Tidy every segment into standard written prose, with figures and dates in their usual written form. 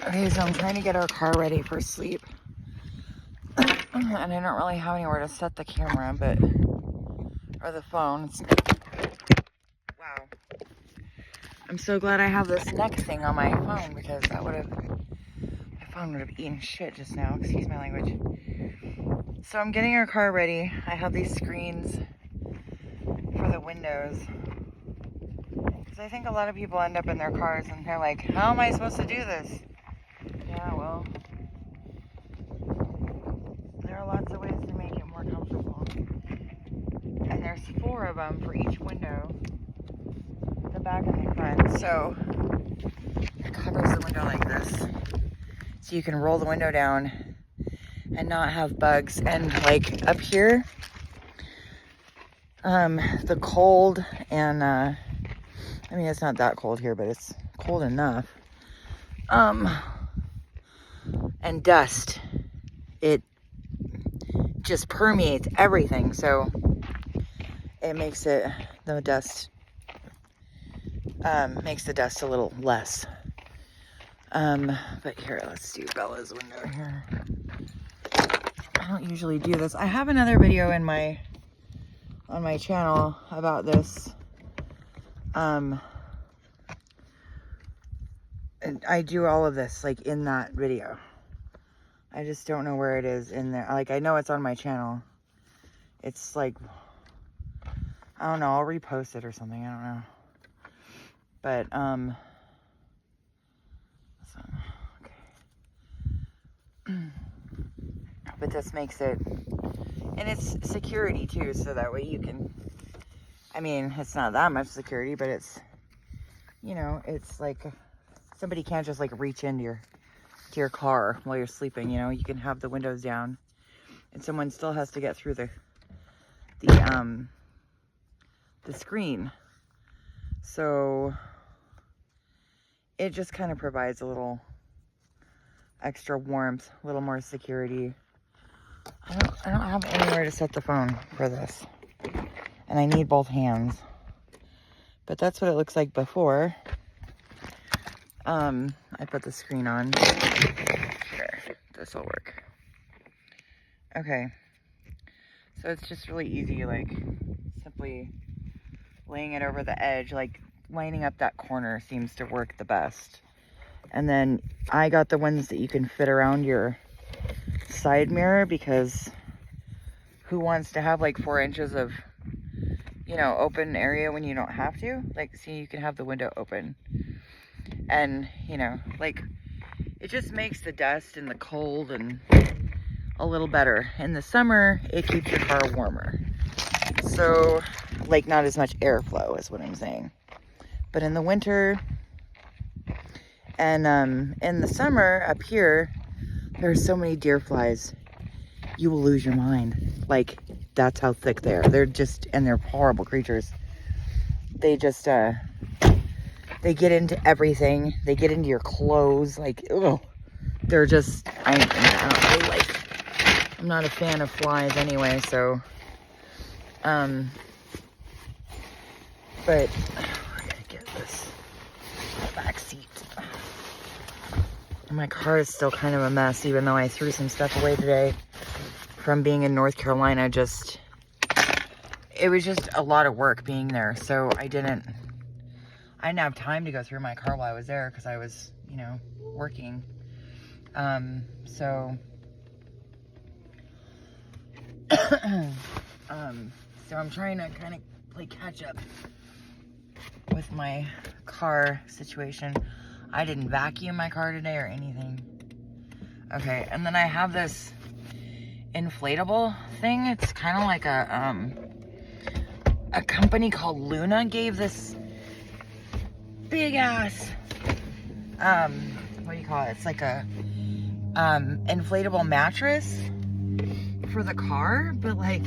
Okay, so I'm trying to get our car ready for sleep. And I don't really have anywhere to set the camera, or the phone. Wow. I'm so glad I have this neck thing on my phone because my phone would have eaten shit just now. Excuse my language. So I'm getting our car ready. I have these screens for the windows. Because I think a lot of people end up in their cars and they're like, how am I supposed to do this? Yeah, well, there are lots of ways to make it more comfortable. And there's 4 of them for each window, the back and the front. So it covers the window like this. So you can roll the window down and not have bugs. And like up here, the cold and, I mean, it's not that cold here, but it's cold enough. And dust, it just permeates everything. So it makes the dust a little less. But here, let's do Bella's window here. I don't usually do this. I have another video on my channel about this. And I do all of this like in that video. I just don't know where it is in there. Like, I know it's on my channel. It's like, I don't know, I'll repost it or something, I don't know. But, so, okay. But this makes it, and it's security too, so that way you can, I mean, it's not that much security, but it's, you know, it's like, somebody can't just like reach into your car while you're sleeping, you know. You can have the windows down and someone still has to get through the screen. So it just kind of provides a little extra warmth, a little more security. I don't have anywhere to set the phone for this, and I need both hands, but that's what it looks like before. I put the screen on. Here, this will work. Okay, so it's just really easy, like simply laying it over the edge, like lining up that corner seems to work the best. And then I got the ones that you can fit around your side mirror, because who wants to have like 4 inches of, you know, open area when you don't have to? Like, see, you can have the window open. And, you know, like, it just makes the dust and the cold and a little better. In the summer, it keeps your car warmer. So, like, not as much airflow is what I'm saying. But in the winter and in the summer up here, there's so many deer flies. You will lose your mind. Like, that's how thick they are. They're just, and they're horrible creatures. They just, they get into everything. They get into your clothes. Like, ugh. They're just, I don't really like, I'm not a fan of flies anyway, so, but I gotta get this back seat. My car is still kind of a mess, even though I threw some stuff away today from being in North Carolina. It was just a lot of work being there, so I didn't have time to go through my car while I was there because I was, you know, working. So I'm trying to kind of play catch up with my car situation. I didn't vacuum my car today or anything. Okay, and then I have this inflatable thing. It's kind of like a company called Luna gave this big ass, what do you call it? It's like a inflatable mattress for the car, but like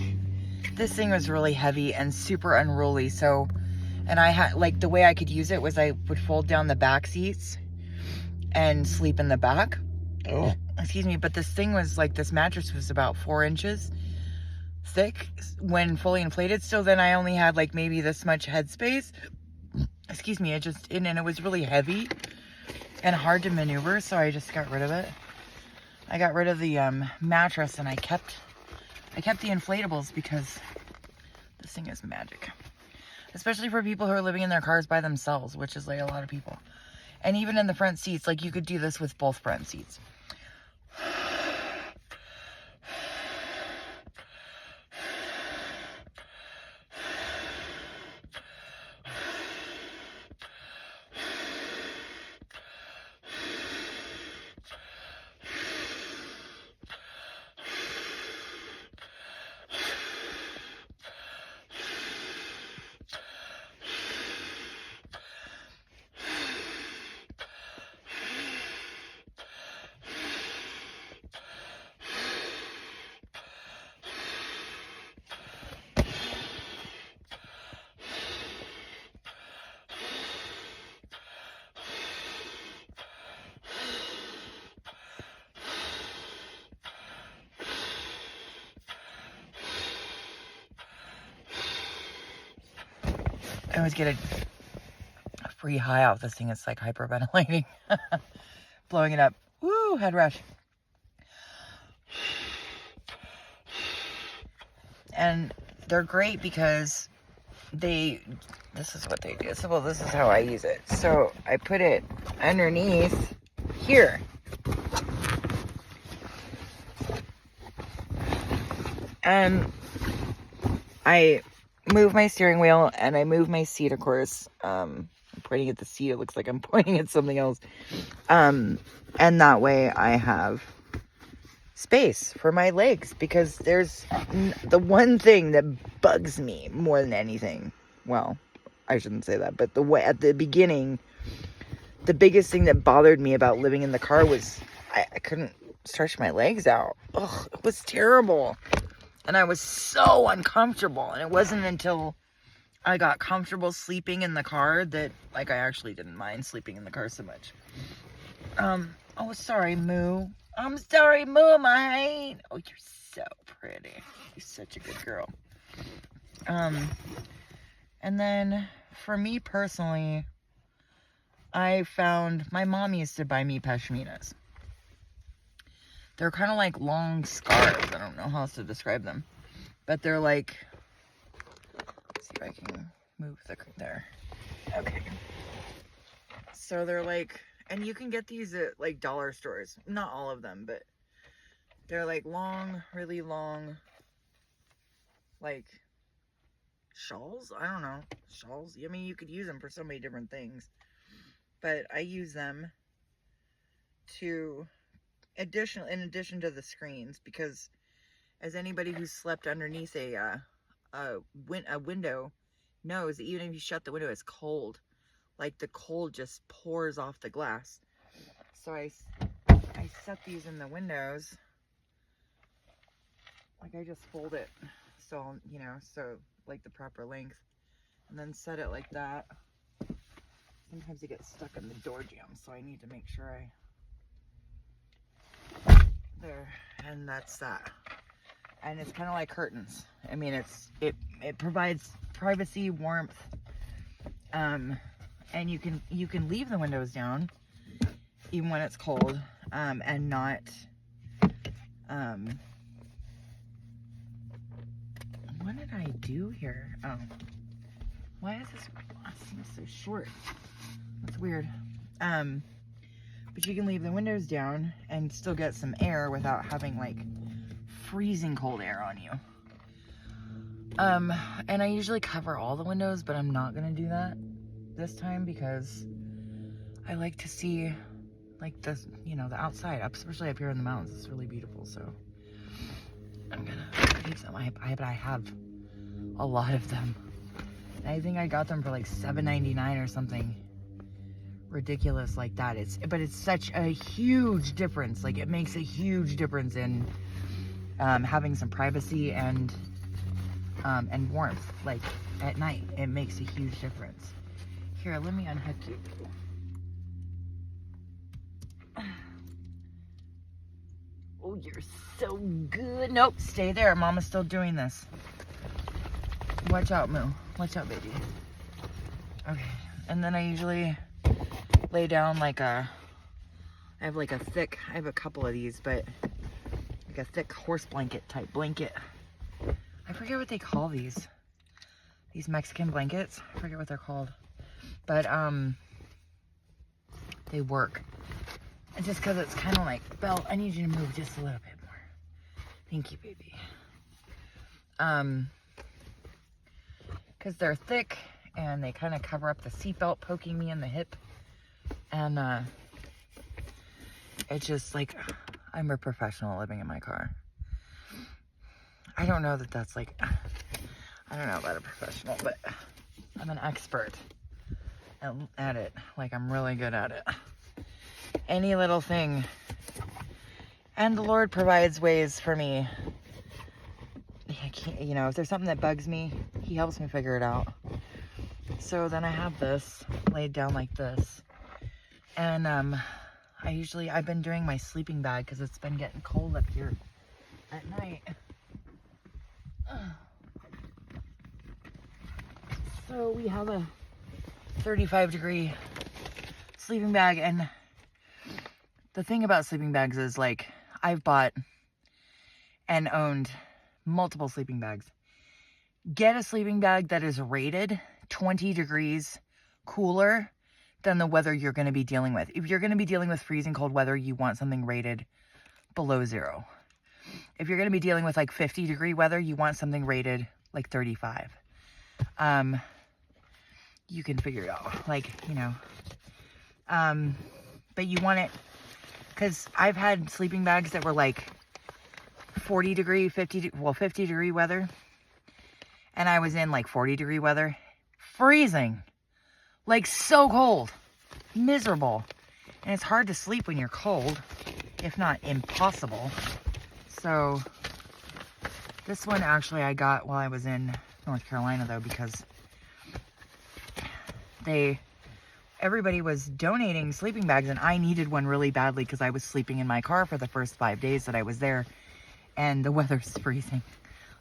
this thing was really heavy and super unruly. So, and I had, like, the way I could use it was I would fold down the back seats and sleep in the back. Oh, excuse me. But this thing was like, this mattress was about 4 inches thick when fully inflated. So then I only had like maybe this much headspace. Excuse me. And it was really heavy. and hard to maneuver, so I just got rid of it. I got rid of the mattress, and I kept the inflatables because this thing is magic. Especially for people who are living in their cars by themselves, which is like a lot of people. And even in the front seats, like you could do this with both front seats. I always get a free high off this thing. It's like hyperventilating. Blowing it up. Woo, head rush. And they're great because this is what they do. So, well, this is how I use it. So I put it underneath here. And I move my steering wheel and I move my seat, of course. I'm pointing at the seat. It looks like I'm pointing at something else. And that way I have space for my legs, because there's the one thing that bugs me more than anything. Well, I shouldn't say that, but at the beginning, the biggest thing that bothered me about living in the car was I couldn't stretch my legs out. Ugh, it was terrible. And I was so uncomfortable. And it wasn't until I got comfortable sleeping in the car that, like, I actually didn't mind sleeping in the car so much. Oh, sorry, Moo. I'm sorry, Moo, mate. Oh, you're so pretty. You're such a good girl. And then, for me personally, I found, my mom used to buy me pashminas. They're kind of like long scarves. I don't know how else to describe them. But they're like, let's see if I can move there. Okay. So they're like, and you can get these at like dollar stores. Not all of them, but they're like long, really long, like shawls. I don't know. Shawls. I mean, you could use them for so many different things. But I use them to in addition to the screens, because as anybody who's slept underneath a window knows that even if you shut the window, it's cold. Like the cold just pours off the glass. So I set these in the windows. Like I just fold it so, you know, so like the proper length, and then set it like that. Sometimes it gets stuck in the door jamb, so I need to make sure there, and that's that. And it's kind of like curtains. I mean, it provides privacy, warmth, and you can leave the windows down even when it's cold, and not what did I do here? Oh, why is this seems so short? That's weird. But you can leave the windows down and still get some air without having like freezing cold air on you. And I usually cover all the windows, but I'm not gonna do that this time because I like to see like the, you know, the outside, especially up here in the mountains. It's really beautiful, so I'm gonna keep some. But I have a lot of them. And I think I got them for like $7.99 or something ridiculous like that. But it's such a huge difference. Like it makes a huge difference in having some privacy and warmth. Like at night, it makes a huge difference. Here, let me unhook you. Oh, you're so good. Nope, stay there. Mama's still doing this. Watch out, Moo. Watch out, baby. Okay, and then I usually lay down like a I have like a thick, I have a couple of these, but like a thick horse blanket type blanket. I forget what they call these Mexican blankets. I forget what they're called, but they work. And just because it's kind of like, Belle, I need you to move just a little bit more. Thank you, baby. Because they're thick and they kind of cover up the seatbelt poking me in the hip. And it's just like, I'm a professional living in my car. I don't know that that's like, I don't know about a professional, but I'm an expert at it. Like, I'm really good at it. Any little thing. And the Lord provides ways for me. I can't, you know, if there's something that bugs me, He helps me figure it out. So then I have this laid down like this. And I've been doing my sleeping bag because it's been getting cold up here at night. So we have a 35-degree sleeping bag, and the thing about sleeping bags is, like, I've bought and owned multiple sleeping bags. Get a sleeping bag that is rated 20 degrees cooler than the weather you're going to be dealing with. If you're going to be dealing with freezing cold weather, you want something rated below 0. If you're going to be dealing with like 50-degree weather, you want something rated like 35. You can figure it out, like, you know. But you want it, because I've had sleeping bags that were like 40-degree, 50-degree weather. And I was in like 40-degree weather. Freezing. Like, so cold. Miserable. And it's hard to sleep when you're cold, if not impossible. So this one actually I got while I was in North Carolina, though, because everybody was donating sleeping bags, and I needed one really badly because I was sleeping in my car for the first 5 days that I was there, and the weather's freezing.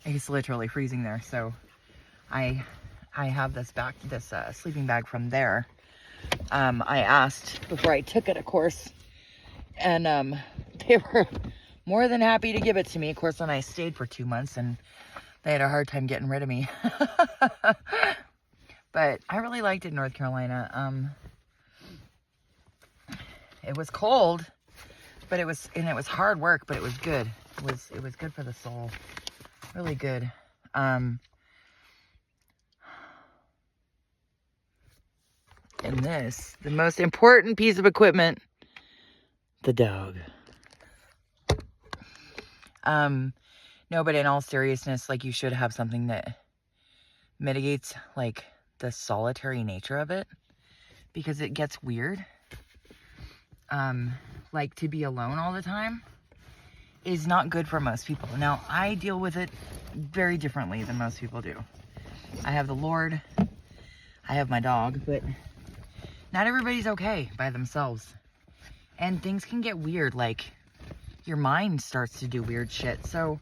It's literally freezing there. So I have this sleeping bag from there. I asked before I took it, of course, and they were more than happy to give it to me. Of course, when I stayed for 2 months, and they had a hard time getting rid of me. But I really liked it in North Carolina. It was cold, but it was hard work, but it was good. It was good for the soul. Really good. And this, the most important piece of equipment, the dog. No, but in all seriousness, like, you should have something that mitigates, like, the solitary nature of it, because it gets weird. Like, to be alone all the time is not good for most people. Now, I deal with it very differently than most people do. I have the Lord, I have my dog, but not everybody's okay by themselves. And things can get weird, like, your mind starts to do weird shit. So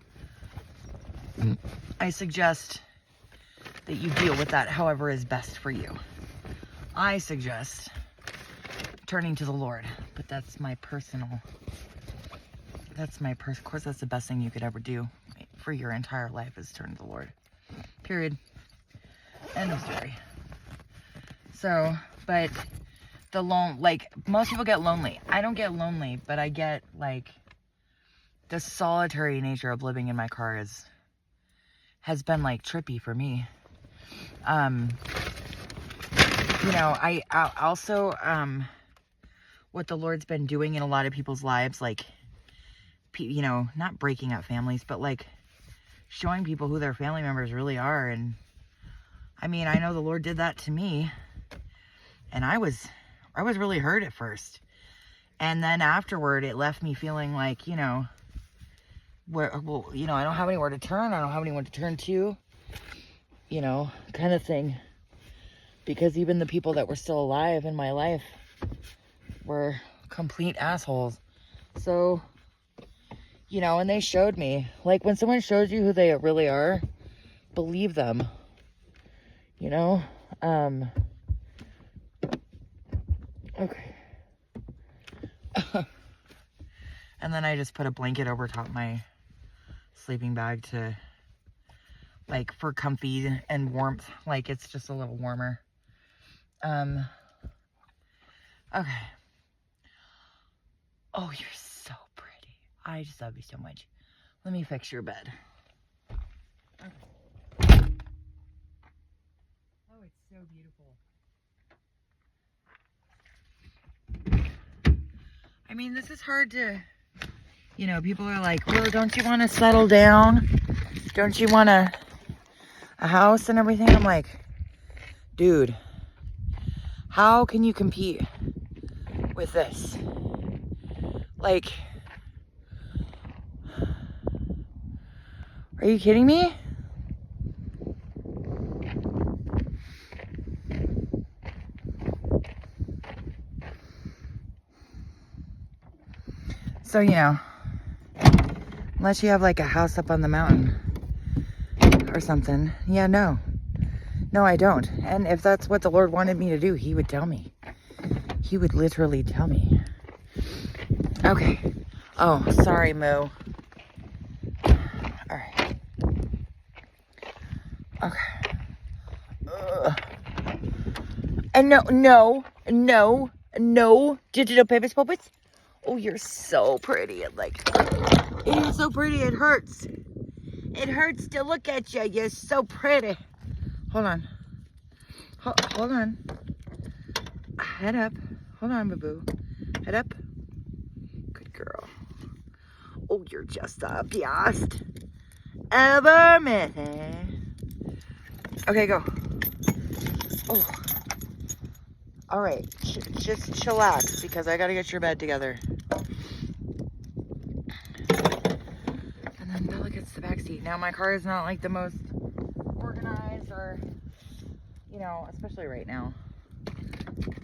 I suggest that you deal with that however is best for you. I suggest turning to the Lord, but that's my personal, of course, that's the best thing you could ever do for your entire life, is turn to the Lord. Period. End of story. So, but like, most people get lonely. I don't get lonely, but I get, like, the solitary nature of living in my car has been, like, trippy for me. You know, I also, what the Lord's been doing in a lot of people's lives, like, you know, not breaking up families, but, like, showing people who their family members really are. And I mean, I know the Lord did that to me, and I was really hurt at first. And then afterward, it left me feeling like, you know, well, you know, I don't have anywhere to turn. I don't have anyone to turn to, you know, kind of thing. Because even the people that were still alive in my life were complete assholes. So, you know, and they showed me, like, when someone shows you who they really are, believe them, you know. Okay. And then I just put a blanket over top my sleeping bag to, like, for comfy and warmth. Like, it's just a little warmer. Okay. Oh, you're so pretty. I just love you so much. Let me fix your bed. Okay. Oh, it's so beautiful. I mean, this is hard to, you know, people are like, well, don't you want to settle down? Don't you want a house and everything? I'm like, dude, how can you compete with this? Like, are you kidding me? So, you know, unless you have like a house up on the mountain or something. Yeah, no, I don't. And if that's what the Lord wanted me to do, he would tell me. He would literally tell me. Okay. Oh, sorry, Moo. All right. Okay. And no. Digital Papers Puppets. Oh, you're so pretty. And like, you're so pretty. It hurts. It hurts to look at you. You're so pretty. Hold on. Hold on. Head up. Hold on, boo-boo. Head up. Good girl. Oh, you're just the best ever missing. Okay, go. Oh. All right. Just chillax because I gotta get your bed together. And then Bella gets the back seat. Now my car is not like the most organized or, you know, especially right now.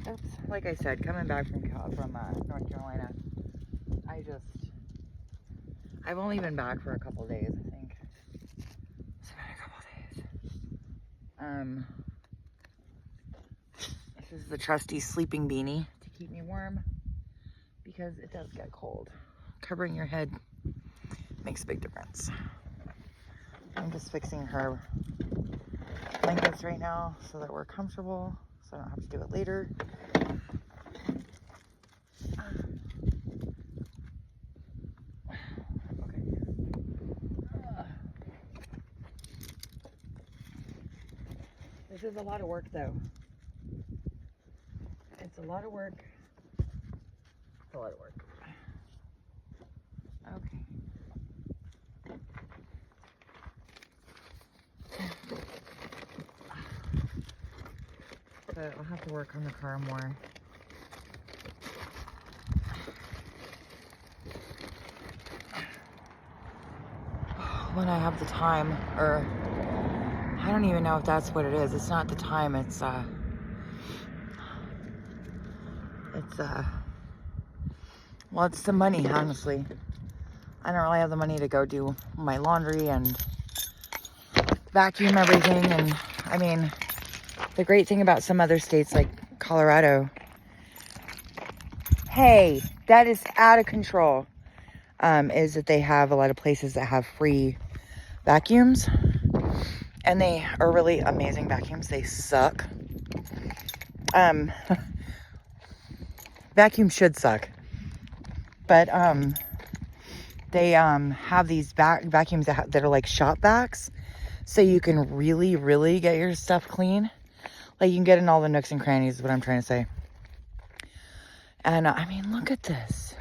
Oops. Like I said, coming back from North Carolina, I've only been back for a couple days, I think. It's been a couple days. This is the trusty sleeping beanie to keep me warm because it does get cold. Covering your head makes a big difference. I'm just fixing her blankets right now so that we're comfortable, so I don't have to do it later. Okay. This is a lot of work, though. It's a lot of work. It's a lot of work. Okay. But I'll have to work on the car more. When I have the time, or I don't even know if that's what it is. It's not the time, it's well, it's the money, honestly. I don't really have the money to go do my laundry and vacuum everything. And I mean, the great thing about some other states like Colorado, hey, that is out of control, is that they have a lot of places that have free vacuums. And they are really amazing vacuums. They suck. Vacuums should suck. But they have these vacuums that are like shop vacs. So you can really, really get your stuff clean. Like you can get in all the nooks and crannies is what I'm trying to say. And I mean, look at this.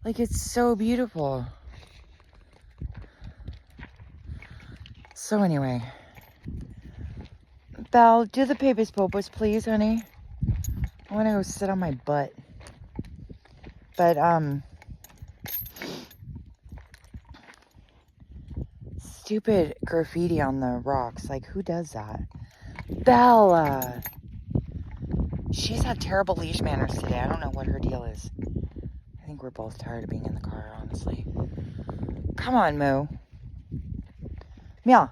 Like, it's so beautiful. So anyway, Belle, do the Papers Popos, please, honey. I want to go sit on my butt. But, stupid graffiti on the rocks. Like, who does that? Bella! She's had terrible leash manners today. I don't know what her deal is. I think we're both tired of being in the car, honestly. Come on, Moo. Meow.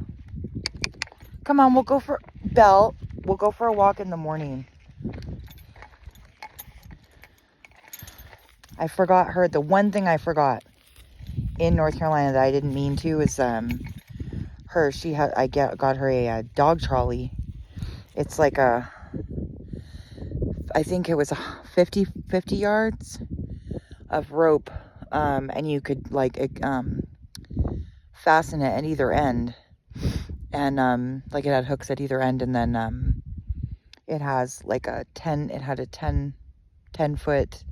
Come on, we'll go for... Belle, we'll go for a walk in the morning. I forgot her. The one thing I forgot in North Carolina that I didn't mean to is her. I got her a dog trolley. It's like I think it was 50 yards of rope, and you could like fasten it at either end, and like it had hooks at either end, and then it has like a 10 foot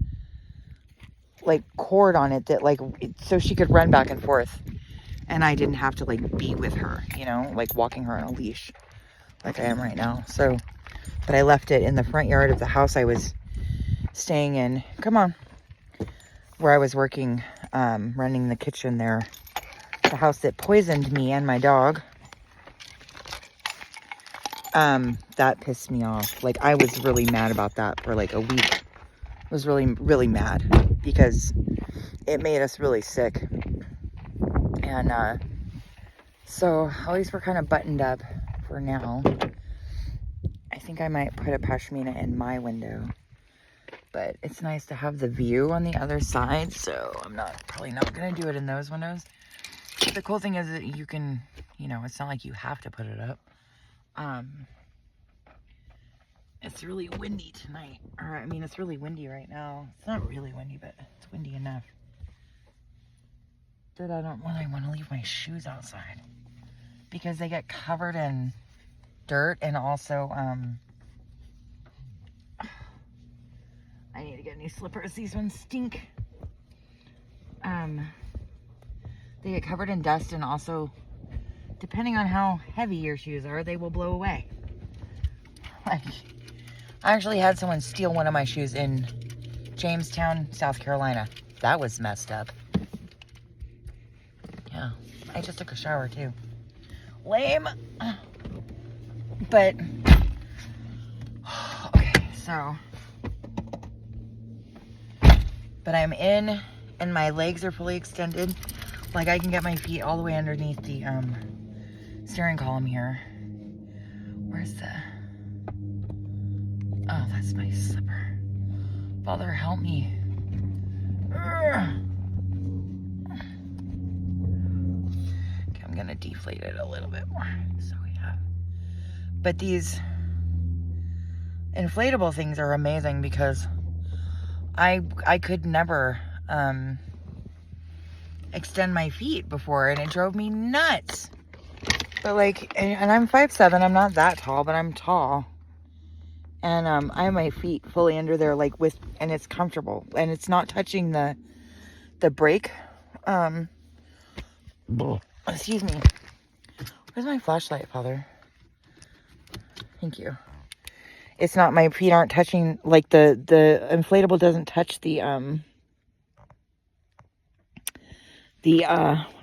like cord on it that like so she could run back and forth, and I didn't have to like be with her, you know, like walking her on a leash like I am right now. So, but I left it in the front yard of the house I was staying in. Come on. Where I was working, running the kitchen there. The house that poisoned me and my dog. That pissed me off. Like, I was really mad about that for like a week. I was really, really mad because it made us really sick. And, so at least we're kind of buttoned up for now. I think I might put a pashmina in my window. But it's nice to have the view on the other side, so I'm probably not going to do it in those windows. But the cool thing is that you can, you know, it's not like you have to put it up. It's really windy tonight. Or, I mean, it's really windy right now. It's not really windy, but it's windy enough that I don't really want to leave my shoes outside because they get covered in dirt, and also, I need to get new slippers. These ones stink. They get covered in dust, and also, depending on how heavy your shoes are, they will blow away. Like, I actually had someone steal one of my shoes in Jamestown, South Carolina. That was messed up. Yeah, I just took a shower too. Lame. But, okay, so. But I'm in, and my legs are fully extended. Like, I can get my feet all the way underneath the steering column here. Where's the... Oh, that's my slipper. Father, help me. Urgh. Okay, I'm gonna deflate it a little bit more. So we have... But these inflatable things are amazing because I could never extend my feet before, and it drove me nuts. But like, and I'm 5'7", I'm not that tall, but I'm tall. And I have my feet fully under there, like and it's comfortable, and it's not touching the brake. Excuse me. Where's my flashlight, Father? Thank you. It's not, my feet aren't touching, like the inflatable doesn't touch the what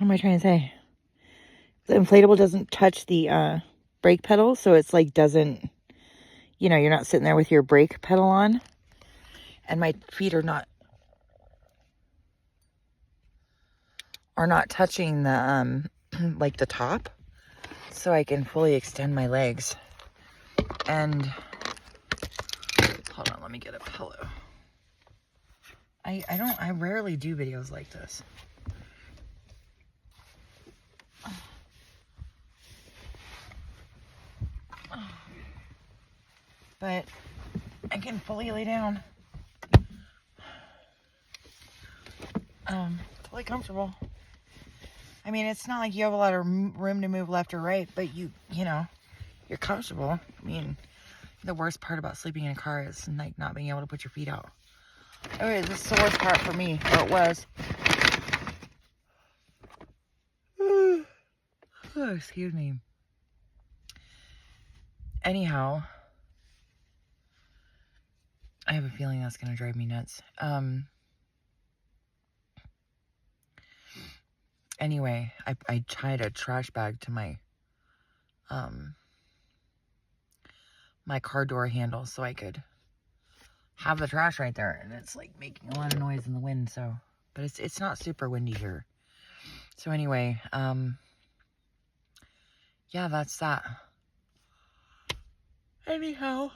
am I trying to say? The inflatable doesn't touch the brake pedal, so it's like doesn't, you know, you're not sitting there with your brake pedal on. And my feet are not touching the like the top, so I can fully extend my legs. And hold on, let me get a pillow. I rarely do videos like this. But I can fully lay down. Totally comfortable. I mean, it's not like you have a lot of room to move left or right, but you know, you're comfortable. I mean, the worst part about sleeping in a car is like not being able to put your feet out. Okay, this is the worst part for me, or it was. Oh, excuse me. Anyhow, I have a feeling that's gonna drive me nuts. Anyway, I tied a trash bag to my my car door handle so I could have the trash right there, and it's like making a lot of noise in the wind, so, but it's not super windy here. So anyway, yeah, that's that. Anyhow,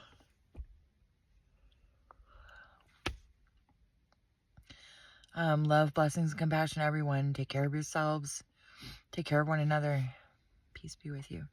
Love, blessings, and compassion, everyone. Take care of yourselves. Take care of one another. Peace be with you.